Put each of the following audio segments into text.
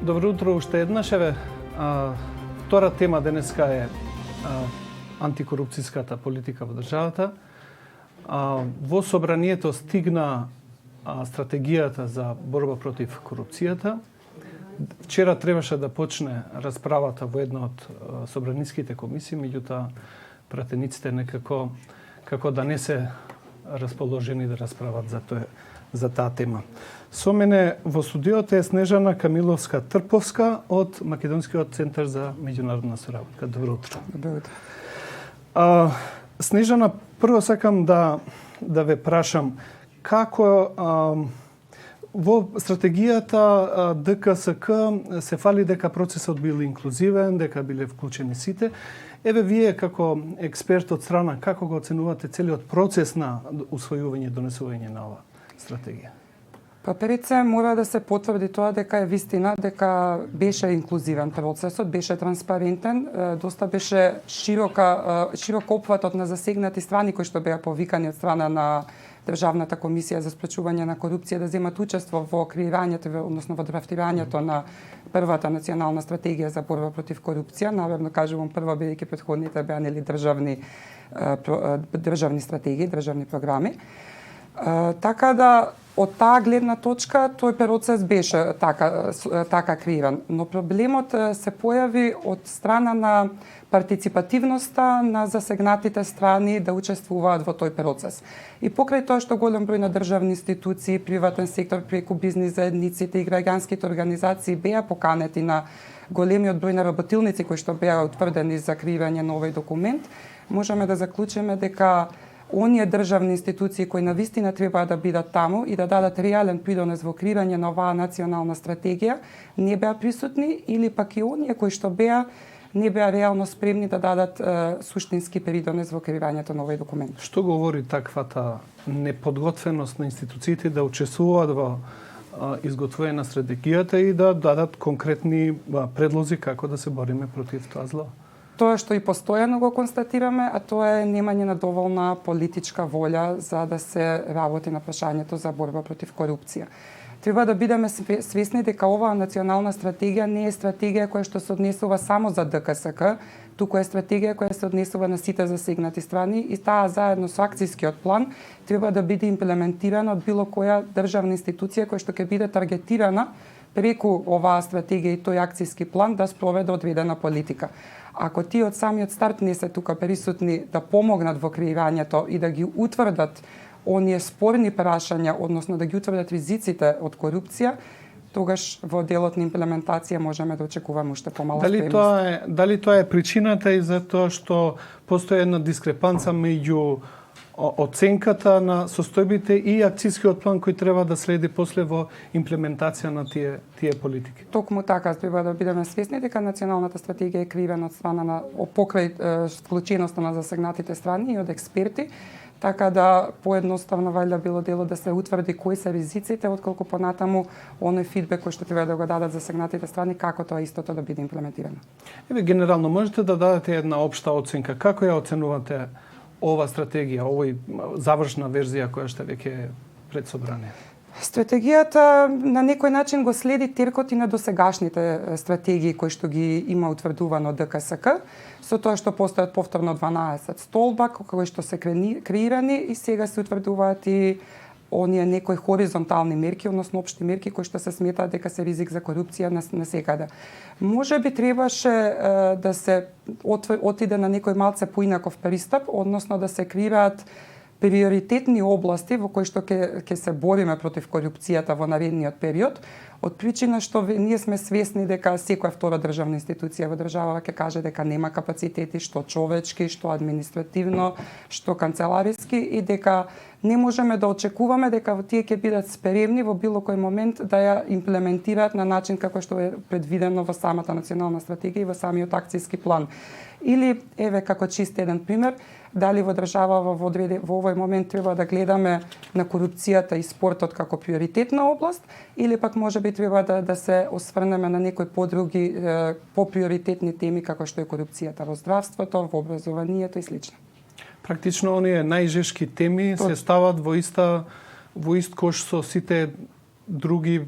Добро утро уште еднаш. Втора тема денеска е антикорупцијската политика во државата. Во собранието стигна стратегијата за борба против корупцијата. Вчера требаше да почне расправата во една од собраниските комисии, меѓутоа пратениците некако како да не се расположени да расправат за таа тема. Со мене во студиото е Снежана Камиловска-Трповска од Македонскиот центар за меѓународна соработка. Добро утро. Добро утро. Снежана, прво сакам да ве прашам како во стратегијата ДКСК се фали дека процесот бил инклузивен, дека биле вклучени сите. Еве вие како експерт од страна, како го оценувате целиот процес на усвојување и донесување на ова стратегија? Па пред се мора да се потврди тоа дека е вистина, дека беше инклузивен процесот, беше транспарентен, доста беше широк опфатот на засегнати страни кои што беа повикани од страна на Државната комисија за спречување на корупција да земат учество во креирањето, односно во драфтирањето на првата национална стратегија за борба против корупција. Наверно кажувам прво, бидејќи претходните беа нели државни стратегии, државни програми. Така да од таа гледна точка тој процес беше така креиран, но проблемот се појави од страна на партиципативноста на засегнатите страни да учествуваат во тој процес. И покрај тоа што голем број на државни институции, приватен сектор преку бизнис заедниците и граѓанските организации беа поканети на големиот број на работилници кои што беа утврдени за креирање на овој документ, можеме да заклучиме дека оние државни институции кои навистина треба да бидат таму и да дадат реален придонес во креирање на оваа национална стратегија, не беа присутни или пак и оние кои што не беа реално спремни да дадат суштински придонес во креирањето на овој документ. Што говори таквата неподготвеност на институциите да учествуваат во изготвување на стратегијата и да дадат конкретни предлози како да се бориме против тоа зло? Тоа што и постојано го констатираме, а тоа е немање на доволна политичка волја за да се работи на прашањето за борба против корупција. Треба да бидеме свесни дека оваа национална стратегија не е стратегија која што се однесува само за ДКСК, туку е стратегија која се однесува на сите засегнати страни и таа заедно со акцијскиот план треба да биде имплементирана од било која државна институција која што ќе биде таргетирана преку оваа стратегија и тој акцијски план да спроведе одредена политика. Ако тие од самиот старт не се тука присутни да помогнат во креирањето и да ги утврдат оние спорни прашања, односно да ги утврдат ризиците од корупција, тогаш во делот на имплементација можеме да очекуваме уште помала спремност. Дали тоа е причината и за тоа што постои една дискрепанца меѓу оценката на состојбите и акцијскиот план кој треба да следи после во имплементација на тие политики? Токму така, треба да бидеме свесни дека националната стратегија е креирана од страна на покрај вклученоста на засегнатите страни и од експерти, така да поедноставно валјда било дело да се утврди кои се ризиците, отколку понатаму оној фидбек кој што треба да го дадат засегнатите страни, како тоа истото да биде имплементирано. Еве, генерално, можете да дадете една општа оценка. Како ја оценувате ова стратегија, овој завршна верзија која што веќе е пред собрание? Стратегијата на некој начин го следи теркот и на досегашните стратегии кои што ги има утврдувано ДКСК, со тоа што постојат повторно 12 столба кои што се креирани и сега се утврдуваат и оние некои хоризонтални мерки, односно општи мерки кои што се сметаат дека се ризик за корупција на секаде. Може би требаше да се отиде на некој малце поинаков пристап, односно да се креираат приоритетни области во кои што ќе се бориме против корупцијата во наредниот период, од причина што ние сме свесни дека секоја втора државна институција во државава ќе каже дека нема капацитети, што човечки, што административно, што канцелариски и дека не можеме да очекуваме дека тие ќе бидат спремни во било кој момент да ја имплементираат на начин како што е предвидено во самата национална стратегија и во самиот акцијски план. Или, еве, како чист еден пример, дали во држава во овој момент треба да гледаме на корупцијата и спортот како приоритетна област, или пак може би треба да се осврнеме на некои подруги поприоритетни теми како што е корупцијата во здравството, во образованието и слично. Практично оние најжешки теми се стават во ист кош со сите други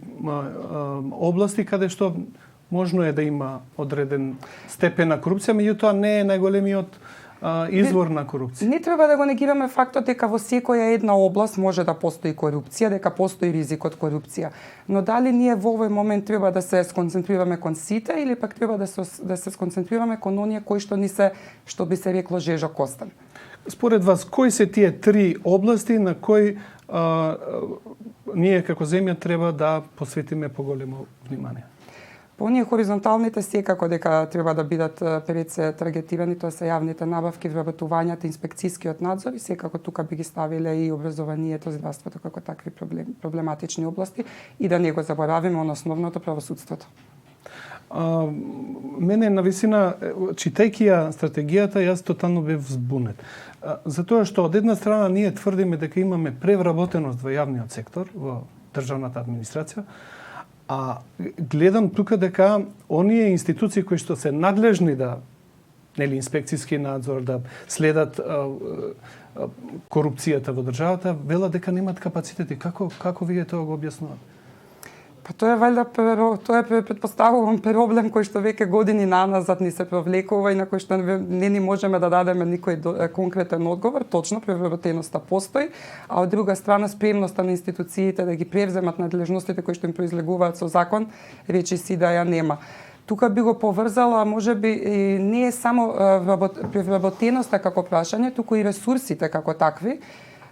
области каде што можно е да има одреден степен на корупција, меѓутоа не е најголемиот извор на корупција. Не треба да го негираме фактот дека во секоја една област може да постои корупција, дека постои ризик од корупција. Но дали ние во овој момент треба да се сконцентрираме кон сите или пак треба да се сконцентрираме кон оние кои што ни се, што би се рекло, жежо костен? Според вас, кои се тие три области на кои ние како земја треба да посветиме поголемо внимание? По оние хоризонталните секако дека треба да бидат пред се таргетирани, тоа се јавните набавки, вработувањата, инспекцијскиот надзор и секако тука би ги ставиле и образованието, здравството како такви проблематични области и да не го заборавиме на основното, правосудството. Мене навистина, читајќи ја стратегијата, јас тотално бев збунет. Затоа што од една страна ние тврдиме дека имаме превработеност во јавниот сектор, во државната администрација, а гледам тука дека оние институции кои што се надлежни да, нели, инспекцијски надзор, да следат корупцијата во државата, велат дека немаат капацитети. Како вие тоа го објаснувате? Па тоа е валјда предпоставувам проблем кој што веќе години наназад ни се провлекува и на кој што не ни можеме да дадеме никој конкретен одговор. Точно, превработеноста постои, а од друга страна спремноста на институциите да ги превземат надлежностите кои што им произлегуваат со закон, речиси да ја нема. Тука би го поврзала, можеби не е само превработеноста како прашање, туку и ресурсите како такви,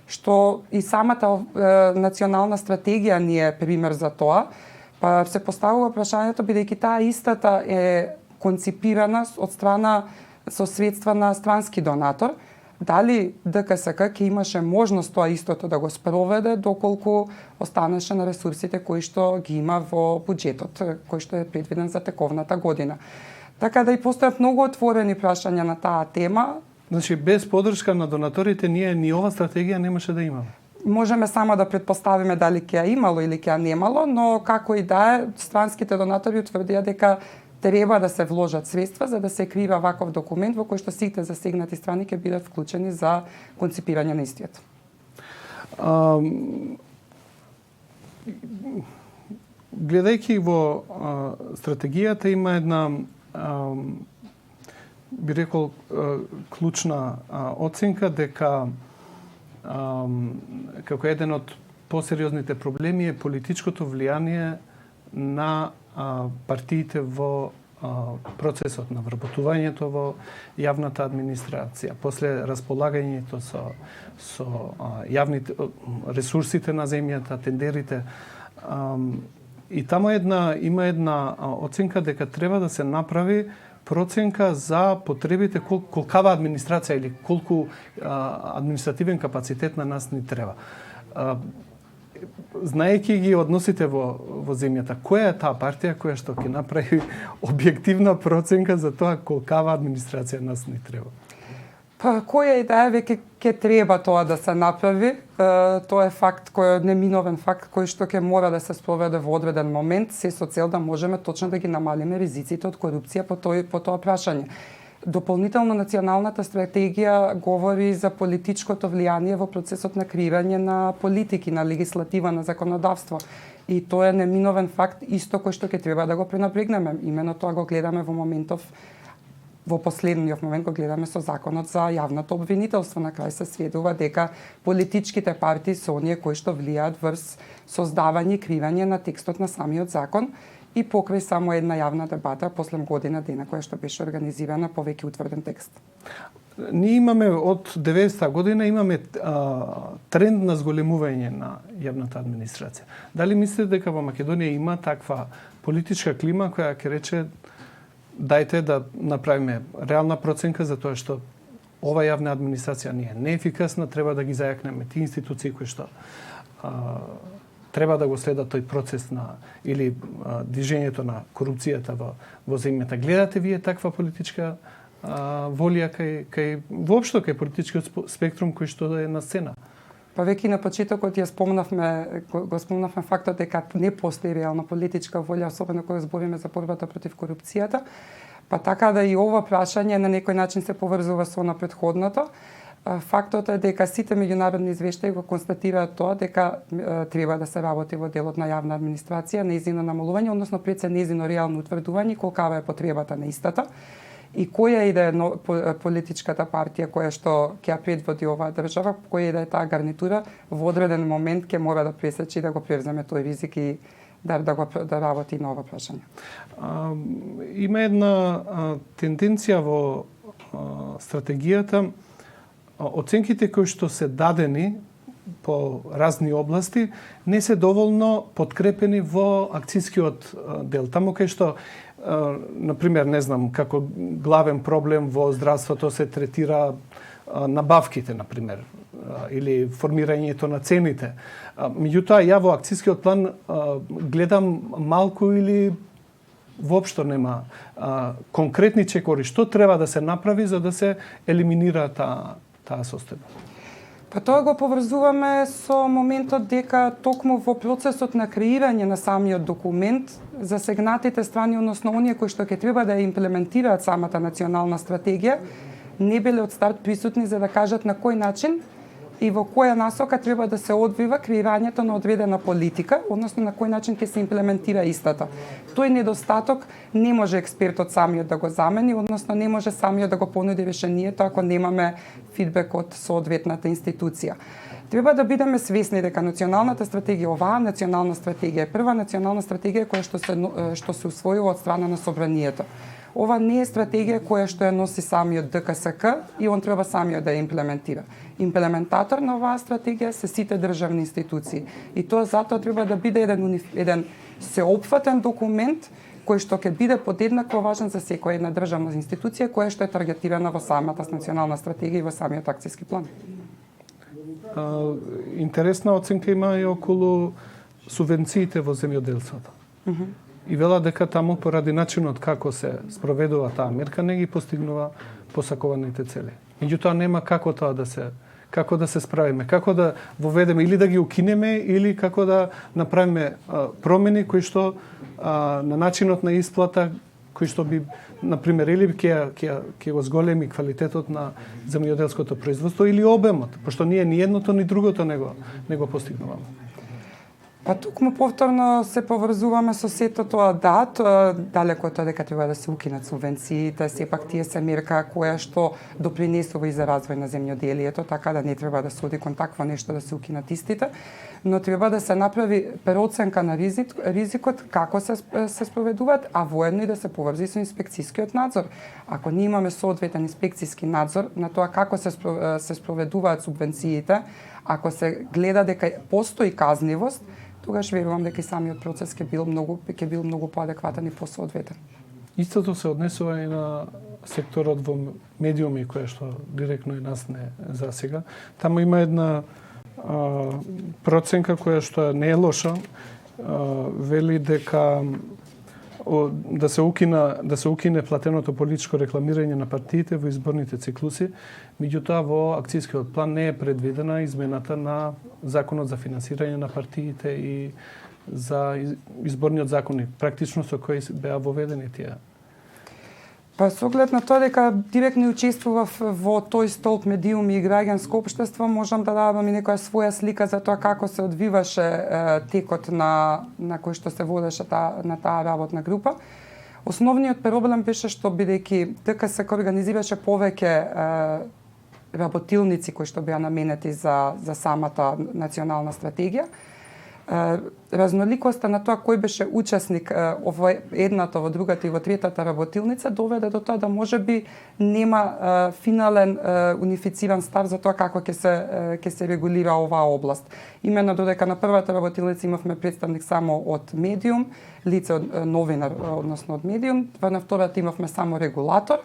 што и самата национална стратегија ни е пример за тоа. Па се поставува прашањето, бидејќи таа истата е конципирана од страна со средства на странски донатор, дали ДКСК ќе имаше можност тоа истото да го спроведе доколку останеше на ресурсите кои што ги има во буџетот, кој што е предвиден за тековната година. Така да и постојат многу отворени прашања на таа тема. Значи, без подршка на донаторите, ние ни ова стратегија немаше да имаме. Можеме само да предпоставиме дали ќе ја имало или ќе ја немало, но како и да е, странските донатори утврдија дека треба да се вложат средства за да се крива ваков документ во кој што сите засегнати страни ќе бидат вклучени за конципирање на истиот. Гледајќи во стратегијата има една би рекол клучна оценка дека како еден од посериозните проблеми е политичкото влијание на партиите во процесот на вработувањето во јавната администрација, после располагањето со јавните ресурсите на земјата, тендерите. И таму има една оценка дека треба да се направи проценка за потребите колкава администрација или колку административен капацитет на нас ни треба. Знаејќи ги односите во земјата, која е таа партија која што ќе направи објективна проценка за тоа колкава администрација нас ни треба? Па која идеја веќе ќе треба тоа да се направи, тоа е факт кој е неминовен факт кој што ќе мора да се спроведе во одреден момент, се со цел да можеме точно да ги намалиме ризиците од корупција по тоа прашање. Дополнително националната стратегија говори за политичкото влијание во процесот на креирање на политики, на легислатива, на законодавство. И тоа е неминовен факт исто кој што ќе треба да го пренапрегнеме. Имено тоа го гледаме во последниот момент го гледаме со законот за јавното обвинителство. На крај се сведува дека политичките партии се оние кои што влијаат врз создавање и кривање на текстот на самиот закон и покрај само една јавна дебата после година дена која што беше организирана по веќе утврден текст. Ние имаме од 90-та година имаме тренд на зголемување на јавната администрација. Дали мислите дека во Македонија има таква политичка клима која ќе рече дајте да направиме реална проценка за тоа што ова јавна администрација не е неефикасна, треба да ги зајакнеме тие институции кои што треба да го следат тој процес на или движењето на корупцијата во земјата. Гледате вие таква политичка волја кај воопшто кај политичкиот спектрум кој што е на сцена? Па веќе на почетокот го спомнавме фактот дека не постои реална политичка волја, особено кога збориме за борбата против корупцијата. Па така да и ова прашање на некој начин се поврзува со на претходното. Фактот е дека сите меѓународни извештаи го констатираат тоа дека треба да се работи во делот на јавна администрација, нејзино намалување, односно пред се нејзино реално утврдување колкава е потребата на истата и која и да е политичката партија која што ќе ја предводи оваа држава, која и да е таа гарнитура, во одреден момент ќе мора да пресечи да го превземе тој ризик и да работи на ова прашање. Има една тенденција во стратегијата, оценките кои што се дадени по разни области не се доволно подкрепени во акцискиот дел. Таму кај што, например, не знам, како главен проблем во здравството се третира набавките, например, или формирањето на цените. Меѓутоа, ја во акцискиот план гледам малку или воопшто нема конкретни чекори што треба да се направи за да се елиминира таа состојба. Па тоа го поврзуваме со моментот дека токму во процесот на креирање на самиот документ, засегнатите страни, односно оние кои што ќе треба да ја имплементираат самата национална стратегија, не биле од старт присутни за да кажат на кој начин и во која насока треба да се одвива креирањето на одредена политика, односно на кој начин ќе се имплементира истата. Тој недостаток не може експертот самиот да го замени, односно не може самиот да го понуди решението ако немаме фидбек од соодветната институција. Треба да бидеме свесни дека националната стратегија, оваа национална стратегија е прва национална стратегија која што се усвоила од страна на собранието. Ова не е стратегија која што ја носи самиот ДКСК и он треба самиот да ја имплементира. Имплементатор на оваа стратегија се сите државни институции. И тоа затоа треба да биде еден сеопфатен документ кој што ќе биде подеднакво важен за секоја една државна институција која што е таргетирана во самата национална стратегија и во самиот акциски план. Интересна оценка има и околу субвенциите во земјоделството. И вела дека таму поради начинот како се спроведува таа мерка не ги постигнува посакуваните цели. Меѓутоа нема како тоа да се справиме, како да воведеме или да ги укинеме или како да направиме промени кои што на начинот на исплата кои што би, например, или ќе го зголеми квалитетот на земјоделското производство или обемот, пошто ние ни едното ни другото не го постигнуваме. Па токму повторно се поврзуваме со сето тоа далеко тоа дека треба да се укинат субвенциите, сепак тие се мерка која што допринесува и за развој на земјоделието, така да не треба да се оди кон такво нешто да се укинат истите, но треба да се направи преоценка на ризикот како се спроведуваат, а воедно и да се поврзи со инспекцискиот надзор. Ако ние имаме соодветен инспекциски надзор на тоа како се спроведуваат субвенциите, ако се гледа дека постои казнивост, тогаш верувам дека и самиот процес ќе бил многу поадекватен и посоодветен. Истото се однесува и на секторот во медиуми која што директно и нас не засега. Таму има една проценка која што не е лоша, вели дека да се укине платеното политичко рекламирање на партиите во изборните циклуси, меѓутоа во акцијскиот план не е предвидена измената на законот за финансирање на партиите и за изборниот закон, практично со кои беа воведени тие. Па со оглед на тоа дека директно учествував во тој столб медиуми и граѓанско општество, можам да дадам и некоја своја слика за тоа како се одвиваше текот на кој што се водеше на таа работна група. Основниот проблем беше што бидејќи ДКСК организираше повеќе работилници кои што беа наменети за самата национална стратегија, разноликоста на тоа кој беше учесник во едната, во другата и во третата работилница доведе до тоа да можеби нема финален унифициран став за тоа како ќе се регулира оваа област. Именно додека на првата работилница имавме представник само од медиум, лице од новинар, односно од медиум, на втората имавме само регулатор.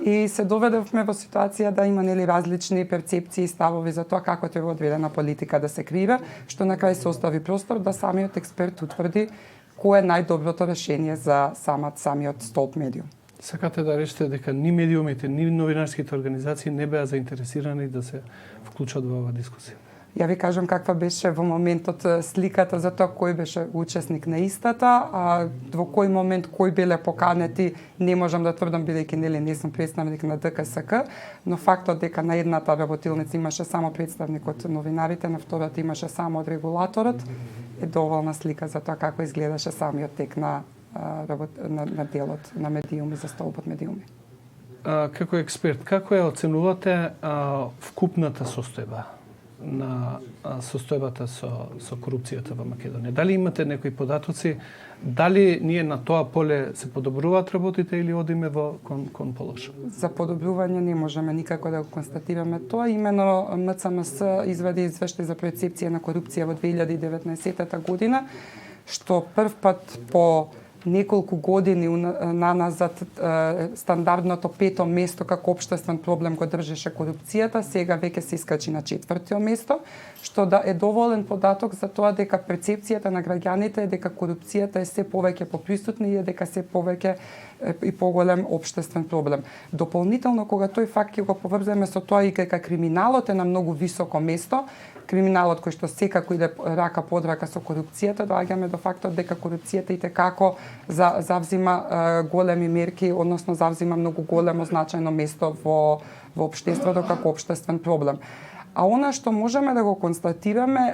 И се доведовме во ситуација да има различни перцепции и ставови за тоа како треба одредена политика да се креира, што на крај се остави простор да самиот експерт утврди кој е најдоброто решение за самиот столб медиум. Сакате да речете дека ни медиумите, ни новинарските организации не беа заинтересирани да се вклучат во оваа дискусија? Ја ви кажам каква беше во моментот сликата за тоа кој беше учесник на истата, а во кој момент кој биле поканети не можам да тврдам бидејќи нели не сум представник на ДКСК, но фактот дека на едната работилница имаше само представник од новинарите, на втората имаше само од регулаторот, е доволна слика за тоа како изгледаше самиот тек на делот на медиуми за столбот медиуми. Како експерт, како ја оценувате вкупната состојба на состојбата со корупцијата во Македонија? Дали имате некои податоци? Дали ние на тоа поле се подобруваат работите или одиме кон полошо? За подобрување не можеме никако да го констатираме тоа. Имено МЦМС извади извештај за перцепција на корупција во 2019 година, што прв пат по неколку години наназад стандардното 5-то место како општествен проблем го држеше корупцијата, сега веќе се искачи на 4-то место, што да е доволен податок за тоа дека перцепцијата на граѓаните е дека корупцијата е се повеќе поприсутна и дека се повеќе и поголем општествен проблем. Дополнително, кога тој факт ќе го поврземе со тоа и дека криминалот е на многу високо место, криминалот кој што секако иде рака под рака со корупцијата, доаѓаме до фактот дека корупцијата и како завзима големи мерки, односно завзима многу големо значајно место во општеството како општествен проблем. А она што можеме да го констатираме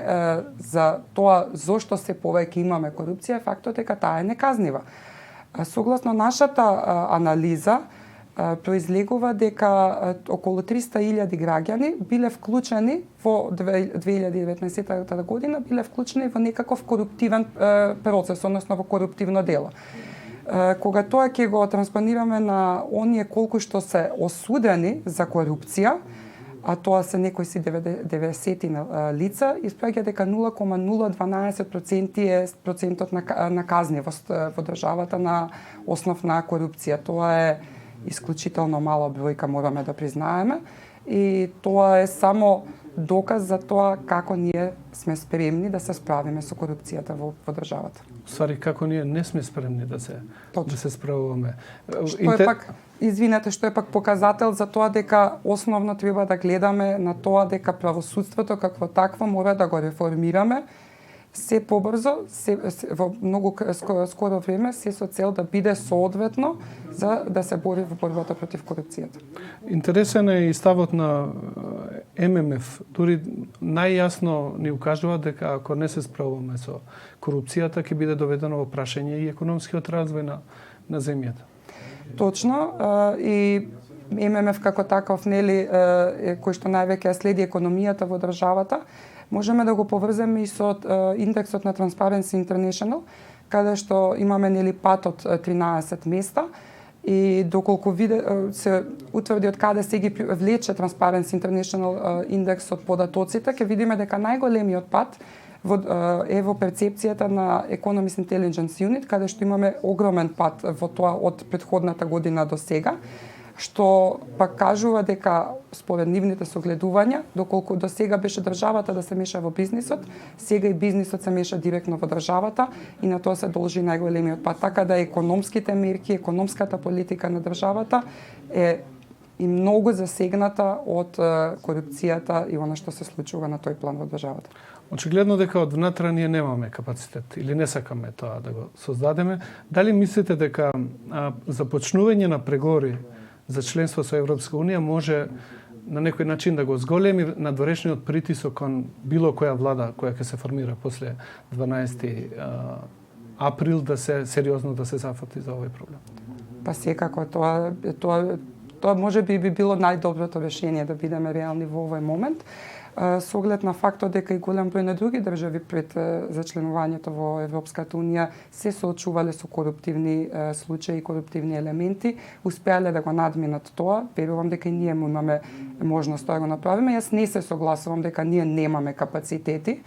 за тоа зошто се повеќе имаме корупција е фактот дека таа е неказнива. Согласно нашата анализа, произлегува дека околу 300.000 граѓани биле вклучени во 2019 година, биле вклучени во некаков коруптивен процес, односно во коруптивно дело. Кога тоа ќе го транспонираме на оние колку што се осудени за корупција, а тоа се некои 90 лица, испраќа дека 0,012% е процентот на казнивост во државата на основ на корупција. Тоа е исклучително мала бројка, мораме да признаеме, и тоа е само доказ за тоа како ние сме спремни да се справиме со корупцијата во државата. Ствари, како ние не сме спремни да се справуваме. Што е пак, извинете, што е пак показател за тоа дека основно треба да гледаме на тоа дека правосудството какво такво мора да го реформираме се побрзо, во многу скоро време, се со цел да биде соодветно за да се бори во борбата против корупцијата. Интересен е и ставот на ММФ. Дури најјасно ни укажува дека ако не се справуваме со корупцијата, ќе биде доведено во прашање и економскиот развој на земјата. Точно, и ММФ како таков, нели, кој што највеќе следи економијата во државата, можеме да го поврземе и со индексот на Transparency International, каде што имаме нели пат од 13 места, и доколку се утврди од каде се ги влече Transparency International индексот податоците, ќе видиме дека најголемиот пат е во перцепцијата на Economist Intelligence Unit, каде што имаме огромен пат во тоа од претходната година до сега, што пак кажува дека според нивните согледувања, доколку до сега беше државата да се меша во бизнисот, сега и бизнисот се меша директно во државата и на тоа се должи најголемиот пат. Така да економските мерки, економската политика на државата е и многу засегната од корупцијата и она што се случува на тој план во државата. Очигледно дека од внатре ние немаме капацитет или не сакаме тоа да го создадеме. Дали мислите дека започнување на преговори за членство со Европска Унија може на некој начин да го зголеми надворешниот притисок кон било која влада која ќе се формира после 12 април да се сериозно да се зафати за овој проблем? Па секако тоа може би било најдоброто решение да бидеме реални во овој момент. Со оглед на фактот дека и голем број на други држави пред зачленувањето во Европската Унија се соочувале со коруптивни случаи и коруптивни елементи, успеале да го надминат тоа. Верувам дека и ние имаме можност да го направиме. Јас не се согласувам дека ние немаме капацитети,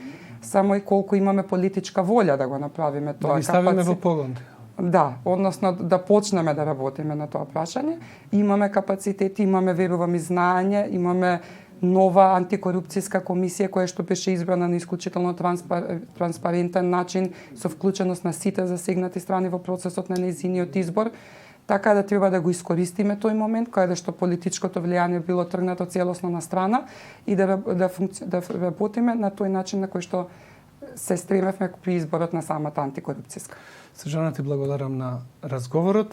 само и колку имаме политичка волја да го направиме тоа. Да ги ставиме во погон. Да, односно да почнеме да работиме на тоа прашање. Имаме капацитети, имаме, верувам, и знаење, имаме нова антикорупцијска комисија која што беше избрана на исклучително транспарентен начин со вклученост на сите засегнати страни во процесот на нејзиниот избор. така да треба да го искористиме тој момент каде што политичкото влијание било тргнато целосно на страна и да работиме на тој начин на кој што се стремевме при изборот на самата антикорупцијска. Снежана, ти благодарам на разговорот.